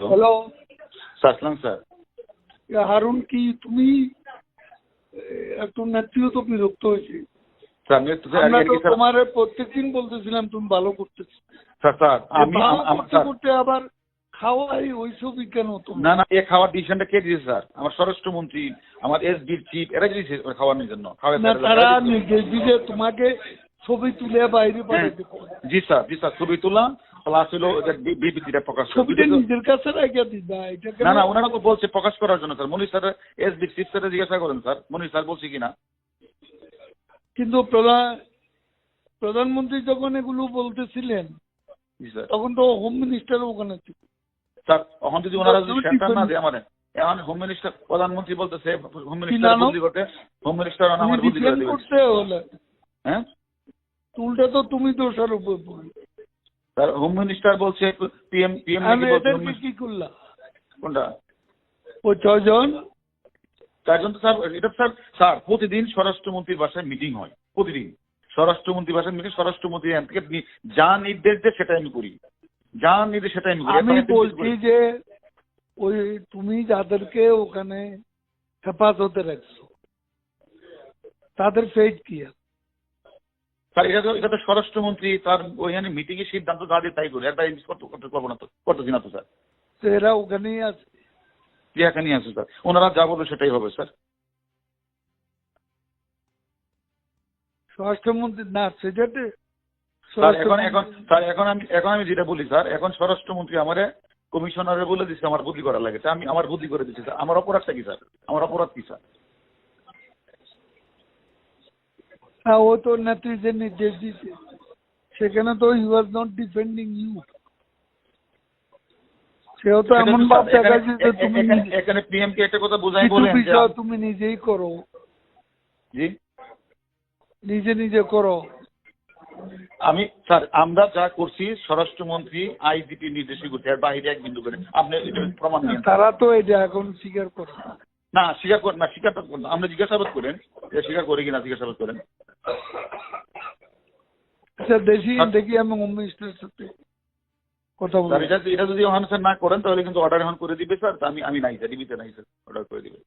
Hello সাসলাম sir. Harun, কি তুমি একটু নেত্রীও তো বিরক্ত হয়েছে। আমরা তো তোমার প্রত্যেকদিন বলতেছিলাম তুমি ভালো করতেছো, করতে আবার খাওয়াই ওইসবই কেন তুমি? না, এ খাওয়ার ডিসিশনটা কে দিয়েছে স্যার? আমার স্বরাষ্ট্রমন্ত্রী, আমার এসডির চিফ, এরা দিয়েছে খাওয়ানোর জন্য। তারা নির্দেশ দিয়েছে তোমাকে ছবি তুলে বাইরে পাঠাতে। জি স্যার, ছবি তোলা প্লাস হলো বিবৃতিটা প্রকাশ করা। ছবিটা নিজের কাছে রেখে দিবা। না, ওনারা তো বলছে প্রকাশ করার জন্য স্যার। মনির স্যার এসডি চিফ স্যার জিজ্ঞাসা করেন স্যার, মনির স্যার বলছে কিনা। কিন্তু প্রধানমন্ত্রী যখন এগুলো বলতেছিলেন তখন তো হোম মিনিস্টার ওখানে ছিল স্যার। এখন যদি ওনারা যদি সেন্টার না দেয় আমাদের, এখন হোম মিনিস্টার, প্রধানমন্ত্রী বলতেছে হোম মিনিস্টার বদলি করতে, হোম মিনিস্টার আমার বদলি করে দিবেন। হ্যাঁ, উল্টা তো তুমি দোষারোপ করবে স্যার। হোম মিনিস্টার বলছে পিএম কি করলা? কোনটা? ও 6 জন তো স্যার, এটা স্যার প্রতিদিন স্বরাষ্ট্রমন্ত্রীর বাসায় মিটিং হয়। প্রতিদিন স্বরাষ্ট্রমন্ত্রীর বাসায় মিটিং। স্বরাষ্ট্রমন্ত্রী এখান থেকে যা নির্দেশ দেয় সেটাই আমি করি, যা নির্দেশ সেটাই আমি করি। আমি বলছি যে ওই তুমি যাদেরকে ওখানে হেফাজতে রাখছো তাদের ফেট কি আছে? স্যার এটা তো স্বরাষ্ট্রমন্ত্রী তার ওইখানে মিটিং এর সিদ্ধান্ত যা দিয়ে তাই করি। একটা করবো না তো, করতেছি না তো স্যার। তো এরা ওখানেই আছে, এখানেই আছে স্যার। ওনারা যা বলবে সেটাই হবে স্যার। স্বরাষ্ট্রমন্ত্রী না সেটাতে এখন আমি যেটা বলি স্যার, এখন স্বরাষ্ট্রমন্ত্রী আমারে কমিশনারে বলে দিচ্ছে আমার বদলি করা লাগে। আমি আমার বদলি করে দিচ্ছি স্যার। আমার অপরাধটা কি স্যার? আমার অপরাধ কি স্যার? হ্যাঁ, ও তো নেত্রী যে নির্দেশ দিচ্ছে সেখানে তো you are not defending you. সেও তো এমন ভাব দেখাচ্ছে যে তুমি এখানে পিএম কে একটা কথা বোঝাই বলেন বিষয় তুমি নিজেই করো। জি, নিজে করো। আমি স্যার আমরা যা করছি স্বরাষ্ট্রমন্ত্রী আইজিপি নির্দেশই করছে, এর বাইরে এক বিন্দু করে আপনি এটা প্রমাণ নিয়ে। তারা তো এটা এখন স্বীকার করে না, স্বীকার করেন না, স্বীকারটা করেন। আপনি জিজ্ঞাসাবাদ করেন স্বীকার করে কিনা, জিজ্ঞাসাবাদ করেন। দেখি আমি হোম মিনিস্টারের সাথে কথা বলবো। এটা যদি ওখানে স্যার না করেন তাহলে কিন্তু অর্ডার এখন করে দিবে স্যার। আমি নাই স্যার, ডিবিতে নাই স্যার, অর্ডার করে দিবে।